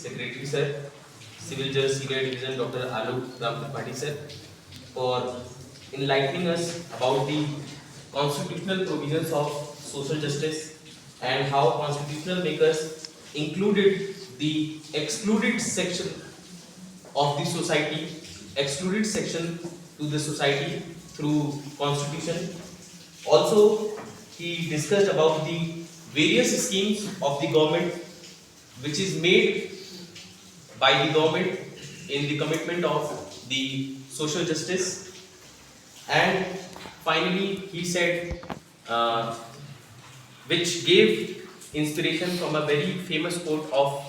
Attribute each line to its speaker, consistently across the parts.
Speaker 1: Secretary Sir, Civil Judge CBI Division Dr. Alok Ram Tripathi Sir, for enlightening us about the constitutional provisions of social justice and how constitutional makers included the excluded section of the society, excluded section to the society through constitution. Also, he discussed about the various schemes of the government which is made by the government in the commitment of the social justice. And finally, he said, which gave inspiration from a very famous quote of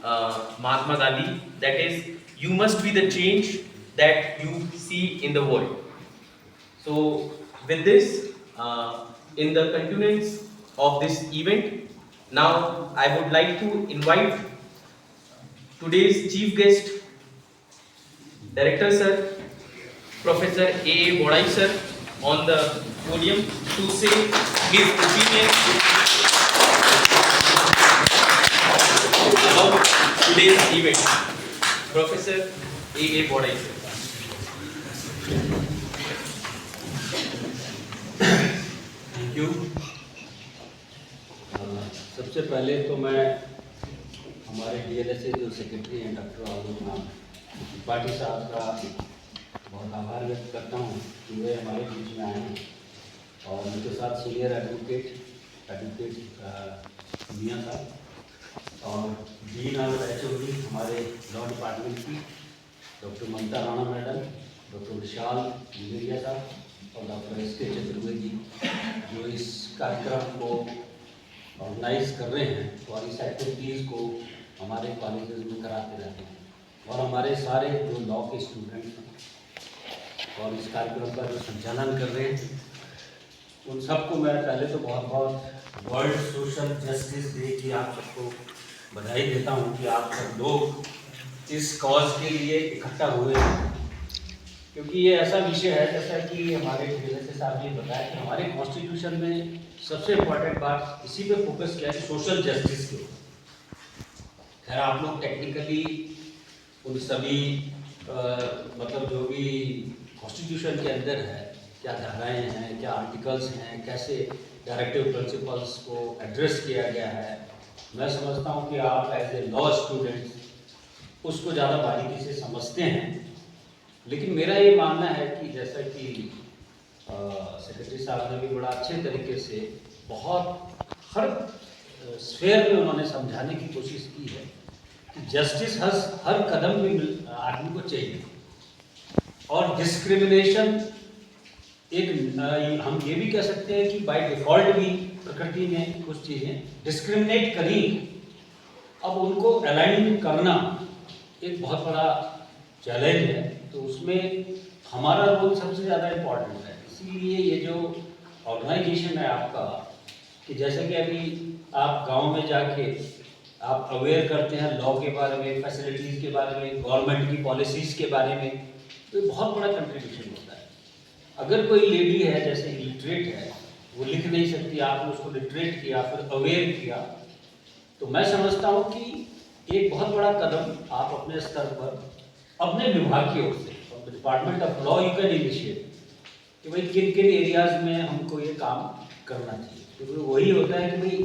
Speaker 1: Mahatma Gandhi, that is, you must be the change that you see in the world. So, with this, in the continuance of this event, now I would like to invite today's chief guest, Director Sir, Professor A.A. Bodai Sir, on the podium to say his opinion about today's event. Professor A.A. Bodai Sir.
Speaker 2: Thank you. सबसे पहले तो मैं हमारे DLS जो secretary हैं doctor आलोक राम त्रिपाठी साहब का बहुत आभार व्यक्त करता हूँ कि वे हमारे बीच में आए हैं और उनके साथ सीनियर एडवोकेट मियाँ साहब और डीन और एचओडी हमारे लॉ डिपार्टमेंट की डॉक्टर ममता राणा मैडम, डॉक्टर विशाल गुलेरिया साहब और डॉक्टर एस.के. चतुर्वेदी जो इस कार्यक्रम को ऑर्गेनाइज कर रहे हैं और इस एक्टिविटीज़ को हमारे कॉलेजेस में कराते रहते हैं, और हमारे सारे जो लॉ के स्टूडेंट्स हैं और इस कार्यक्रम का जो संचालन कर रहे हैं उन सबको मैं पहले तो बहुत बहुत वर्ल्ड सोशल जस्टिस डे की आप सबको बधाई देता हूं कि आप सब लोग इस कॉज के लिए इकट्ठा हुए हैं, क्योंकि ये ऐसा विषय है जैसा कि हमारे डीएलएस साहब ने बताया कि हमारे कॉन्स्टिट्यूशन में सबसे इम्पोर्टेंट बात इसी पे फोकस किया है, सोशल जस्टिस के। खैर आप लोग टेक्निकली उन सभी मतलब जो भी कॉन्स्टिट्यूशन के अंदर है, क्या धाराएं हैं, क्या आर्टिकल्स हैं, कैसे डायरेक्टिव प्रिंसिपल्स को एड्रेस किया गया है, मैं समझता हूँ कि आप एज ए लॉ स्टूडेंट उसको ज़्यादा बारीकी से समझते हैं। लेकिन मेरा ये मानना है कि जैसा कि सेक्रेटरी साहब ने भी बड़ा अच्छे तरीके से बहुत हर स्फेयर में उन्होंने समझाने की कोशिश की है कि जस्टिस हर कदम पे आदमी को चाहिए, और डिस्क्रिमिनेशन एक हम ये भी कह सकते हैं कि बाय डिफ़ॉल्ट भी प्रकृति में कुछ चीज़ें डिस्क्रिमिनेट करी, अब उनको अलाइन करना एक बहुत बड़ा चैलेंज है, तो उसमें हमारा रोल सबसे ज़्यादा इम्पोर्टेंट है। इसीलिए ये जो ऑर्गेनाइजेशन है आपका, कि जैसे कि अभी आप गांव में जाके आप अवेयर करते हैं लॉ के बारे में, फैसिलिटीज़ के बारे में, गवर्नमेंट की पॉलिसीज़ के बारे में, तो ये बहुत बड़ा कंट्रीब्यूशन होता है। अगर कोई लेडी है जैसे इलिटरेट है, वो लिख नहीं सकती, आपने उसको लिटरेट किया, फिर अवेयर किया, तो मैं समझता हूँ कि एक बहुत बड़ा कदम आप अपने स्तर पर अपने विभाग की ओर से, department of law, you can initiate कि भाई किन किन एरियाज में हमको ये काम करना चाहिए, क्योंकि तो वही होता है कि भाई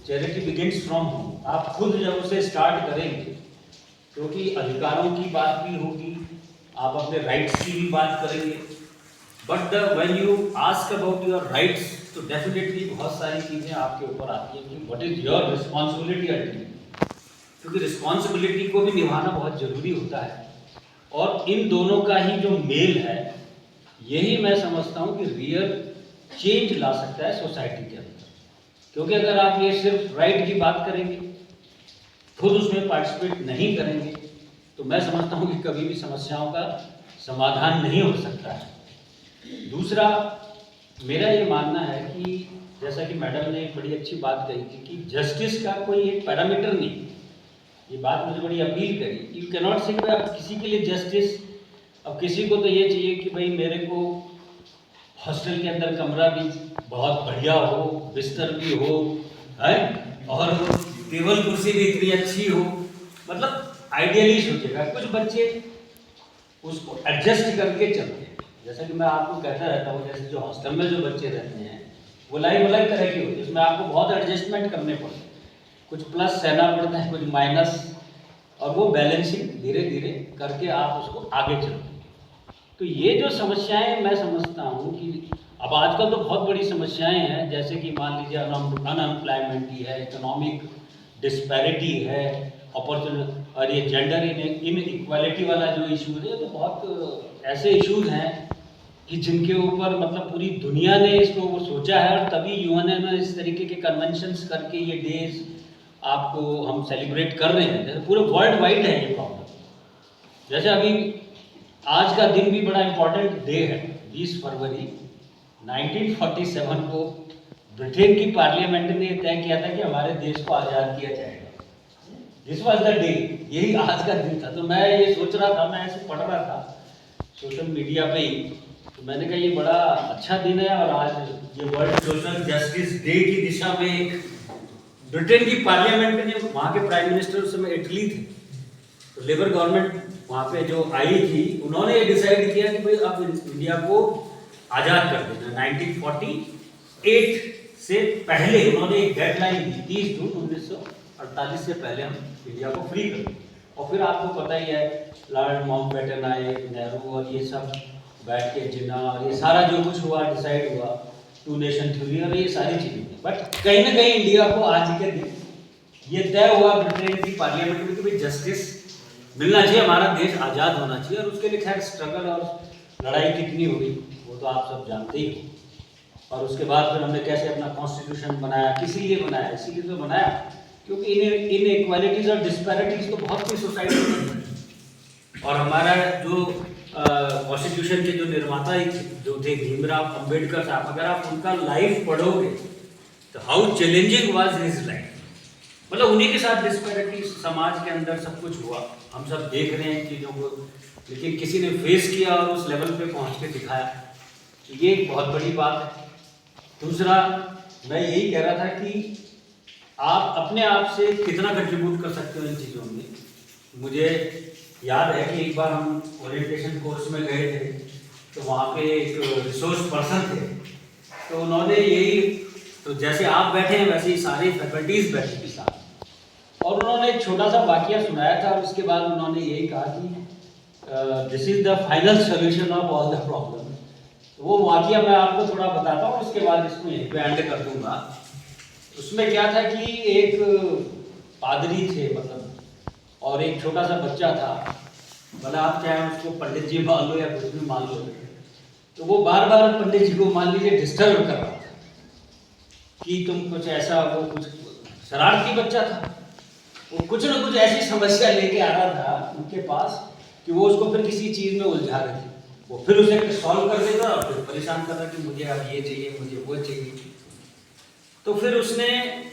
Speaker 2: चैरिटी बिगिंस फ्रॉम होम। आप खुद जब उसे स्टार्ट करेंगे, क्योंकि अधिकारों की बात भी होगी, आप अपने राइट्स की भी बात करेंगे, but when you ask about your rights, तो डेफिनेटली बहुत सारी चीज़ें आपके ऊपर आती हैं कि what is your responsibility ultimately, क्योंकि रिस्पॉन्सिबिलिटी को भी निभाना बहुत ज़रूरी होता है, और इन दोनों का ही जो मेल है, यही मैं समझता हूँ कि रियल चेंज ला सकता है सोसाइटी के अंदर। क्योंकि अगर आप ये सिर्फ राइट की बात करेंगे, खुद उसमें पार्टिसिपेट नहीं करेंगे, तो मैं समझता हूँ कि कभी भी समस्याओं का समाधान नहीं हो सकता है। दूसरा मेरा ये मानना है कि जैसा कि मैडम ने एक बड़ी अच्छी बात कही थी कि जस्टिस का कोई एक पैरामीटर नहीं, ये बात मुझे बड़ी अपील करी। यू कैन नॉट से किसी के लिए जस्टिस, अब किसी को तो ये चाहिए कि भाई मेरे को हॉस्टल के अंदर कमरा भी बहुत बढ़िया हो, बिस्तर भी हो, है, और टेबल कुर्सी भी इतनी अच्छी हो, मतलब आइडियली सोचेगा। कुछ बच्चे उसको एडजस्ट करके चलते हैं, जैसा कि मैं आपको कहता रहता हूँ, जैसे जो हॉस्टल में जो बच्चे रहते हैं वो लाइफ अलग तरह की होती है, उसमें आपको बहुत एडजस्टमेंट करने पड़ते हैं, कुछ प्लस सहना पड़ता है, कुछ माइनस, और वो बैलेंसिंग धीरे धीरे करके आप उसको आगे चलते हैं। तो ये जो समस्याएं मैं समझता हूँ कि अब आजकल तो बहुत बड़ी समस्याएं हैं, जैसे कि मान लीजिए अनएम्प्लॉयमेंट ही है, इकोनॉमिक डिस्पैरिटी है, अपॉर्चुनिटी, और ये जेंडर इन इक्वालिटी वाला जो इशूज़ है, तो बहुत ऐसे इश्यूज हैं कि जिनके ऊपर मतलब पूरी दुनिया ने इसको वो सोचा है, और तभी यूएन ने इस तरीके के कन्वेंशंस करके ये डेज आपको हम सेलिब्रेट कर रहे हैं। जैसे पूरे वर्ल्ड वाइड है ये प्रॉब्लम। जैसे अभी आज का दिन भी बड़ा इम्पोर्टेंट डे है, 20 फरवरी 1947 को ब्रिटेन की पार्लियामेंट ने तय किया था कि हमारे देश को आज़ाद किया जाएगा। दिस वॉज द डे, यही आज का दिन था। तो मैं ये सोच रहा था, मैं ऐसे पढ़ रहा था सोशल मीडिया पे ही, तो मैंने कहा ये बड़ा अच्छा दिन है, और आज ये वर्ल्ड सोशल जस्टिस डे की दिशा में एक ब्रिटेन की पार्लियामेंट ने, वहाँ के प्राइम मिनिस्टर उस समय इटली थे, तो लेबर गवर्नमेंट वहाँ पे जो आई थी, उन्होंने ये डिसाइड किया कि भाई अब इंडिया को आज़ाद कर देना। 1948 से पहले उन्होंने एक डेडलाइन दी, 30 जून 1948 से पहले हम इंडिया को फ्री कर दें। और फिर आपको पता ही है, लॉर्ड माउंटबेटन आए, नेहरू, और ये सब बैठ के जिन्ना, और ये सारा जो कुछ हुआ डिसाइड हुआ, 2 नेशन थ्योरी, और ये सारी चीज़ें। बट कहीं ना कहीं इंडिया को आज के दिन ये तय हुआ ब्रिटेन की पार्लियामेंट में कि भाई जस्टिस मिलना चाहिए, हमारा देश आज़ाद होना चाहिए। और उसके लिए खैर स्ट्रगल और लड़ाई कितनी हुई वो तो आप सब जानते ही हो। और उसके बाद फिर हमने कैसे अपना कॉन्स्टिट्यूशन बनाया, किसी लिए बनाया, इसीलिए तो बनाया क्योंकि इन इक्वालिटीज और डिस्पैरिटीज तो बहुत सी सोसाइटी में है। और हमारा जो कॉन्स्टिट्यूशन के जो निर्माता जो थे भीमराव अंबेडकर साहब, अगर आप उनका लाइफ पढ़ोगे तो how challenging was his life, मतलब उन्हीं के साथ डिस्पैरिटी समाज के अंदर सब कुछ हुआ, हम सब देख रहे हैं चीज़ों को, लेकिन किसी ने फेस किया और उस लेवल पे पहुंच के दिखाया, तो ये एक बहुत बड़ी बात है। दूसरा मैं यही कह रहा था कि आप अपने आप से कितना कंट्रीब्यूट कर सकते हो इन चीज़ों में। मुझे याद है कि एक बार हम ओरिएंटेशन कोर्स में गए थे, तो वहाँ पे एक रिसोर्स पर्सन थे, तो उन्होंने यही, तो जैसे आप बैठे हैं वैसे ही सारे फैकल्टीज बैठे थे साथ, और उन्होंने एक छोटा सा वाकया सुनाया था, और उसके बाद उन्होंने यही कहा कि this is the final solution of all the problem. तो वो वाकया मैं आपको थोड़ा बताता हूँ, उसके बाद इसको यहीं पे एंड कर दूंगा। उसमें क्या था कि एक पादरी थे मतलब, और एक छोटा सा बच्चा था, मतलब आप चाहे उसको पंडित जी मान लो या कुछ भी मान लो, तो वो बार बार पंडित जी को मान लीजिए डिस्टर्ब कर रहा था कि तुम कुछ ऐसा, वो कुछ शरारती बच्चा था, वो कुछ ना कुछ ऐसी समस्या लेके आ रहा था उनके पास कि वो उसको फिर किसी चीज़ में उलझा रहे थे। वो फिर उसे सॉल्व कर देता और फिर परेशान कर रहा कि मुझे अब ये चाहिए, मुझे वो चाहिए। तो फिर उसने,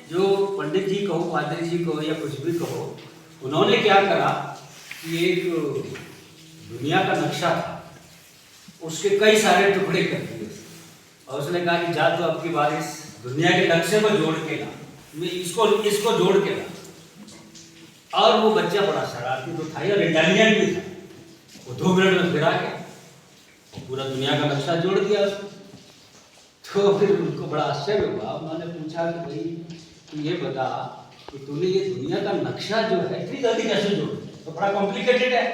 Speaker 2: जो पंडित जी कहो, पादरी जी कहो या कुछ भी कहो, उन्होंने क्या करा कि एक दुनिया का नक्शा था, उसके कई सारे टुकड़े कर दिए, और उसने कहा कि जा तो अब की बार इस दुनिया के नक्शे को जोड़ के ला, इसको जोड़ के ला। और वो बच्चा बड़ा शरारती तो था और इंटेलिजेंट भी था, वो 2 मिनट में फिरा गया, पूरा दुनिया का नक्शा जोड़ दिया उसने। तो फिर उनको बड़ा आश्चर्य हुआ, उन्होंने पूछा कि भाई तू ये बता कि तूने ये दुनिया का नक्शा जो है इतनी जल्दी कैसे जोड़ दिया, तो बड़ा कॉम्प्लिकेटेड है।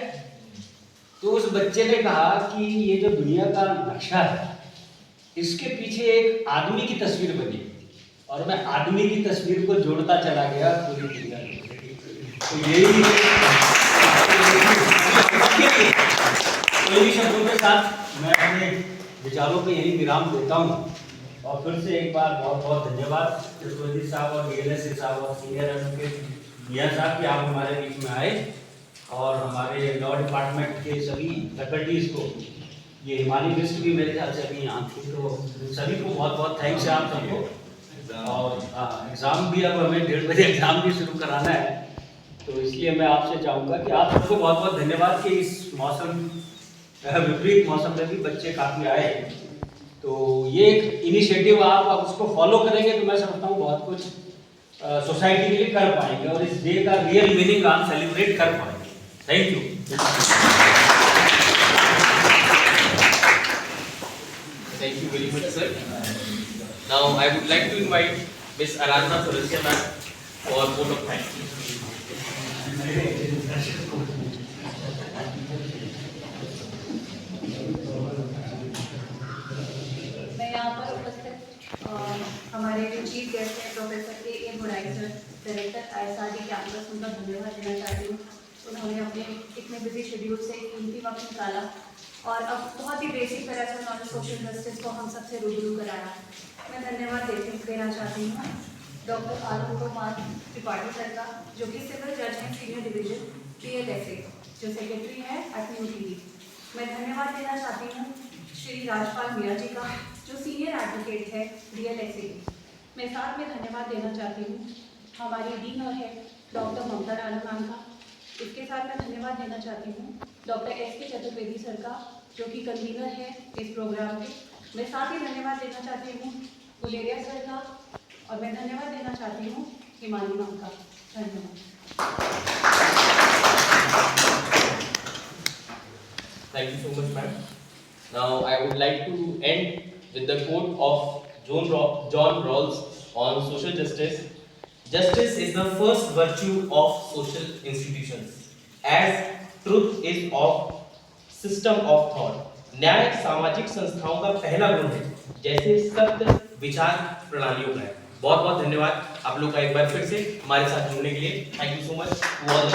Speaker 2: तो उस बच्चे ने कहा कि ये जो दुनिया का नक्शा है, इसके पीछे एक आदमी की तस्वीर बनी, और मैं आदमी की तस्वीर को जोड़ता चला गया पूरी दुनिया में। तो यही शब्दों के साथ मैं अपने विचारों पे यही विराम देता हूँ। और फिर से एक बार बहुत बहुत धन्यवाद कृष्णजी साहब और डीएलएस साहब और सीनियर एडवोकेट मियां साहब कि आप हमारे बीच में आए, और हमारे लॉ डिपार्टमेंट के सभी फैकल्टीज़ को, ये हिमालय लिस्ट भी मेरे ख्याल से अभी यहाँ थी, तो सभी को बहुत बहुत थैंक्स है आप सबको। और एग्ज़ाम भी अब हमें 1:30 बजे एग्ज़ाम भी शुरू कराना है, तो इसलिए मैं आपसे चाहूँगा कि आप सबको बहुत बहुत धन्यवाद कि इस मौसम, विपरीत मौसम में भी बच्चे काफ़ी आए। तो ये एक इनिशिएटिव आप उसको फॉलो करेंगे तो मैं समझता हूँ बहुत कुछ सोसाइटी के लिए कर पाएंगे और इस डे का रियल मीनिंग हम सेलिब्रेट कर पाएंगे। Thank you.
Speaker 1: Thank you very much, sir. Now I would like to invite Miss Aradhana Sarasya ma'am for vote of thanks.
Speaker 3: मैं यहाँ पर उपस्थित हमारे जो चीफ गेस्ट हैं प्रोफेसर A गुड़ाई सर, डायरेक्टर ISRD कैंपस, उनका धन्यवाद देना चाहती हूँ। उन्होंने अपने इतने बिजी शेड्यूल से कीमती वक्त निकाला और अब बहुत ही बेसिक तरह से उन्होंने सोशल जस्टिस को हम सबसे रूबरू कराया। मैं धन्यवाद देना चाहती हूँ डॉक्टर आलोक कुमार त्रिपाठी सर का, जो कि सिविल जज हैं सीनियर डिवीजन DLSA, जो सेक्रेटरी है at न्यू टीवी। मैं धन्यवाद देना चाहती हूँ श्री राजपाल मीरा जी का, जो सीनियर एडवोकेट है DLSA। मैं साथ में धन्यवाद देना चाहती हूँ हमारी डीन और हेड डॉक्टर ममता राणा मैम का। इसके साथ मैं धन्यवाद देना चाहती हूँ डॉक्टर SP चतुर्वेदी सर का, जो कि कन्वीनर है इस प्रोग्राम के। मैं साथ ही धन्यवाद देना चाहती हूँ गुलेरिया सर का, और मैं धन्यवाद देना चाहती हूँ हिमानी मैम का। धन्यवाद।
Speaker 1: Thank you so much, ma'am. Now I would like to end with the quote of John Rawls on social justice. Justice is the first virtue of social institutions, as truth is of system of thought. न्याय सामाजिक संस्थाओं का पहला गुण है, जैसे सत्य विचार प्रणालियों का है। बहुत बहुत धन्यवाद आप लोग का एक बार फिर से हमारे साथ जुड़ने के लिए। Thank you so much to all the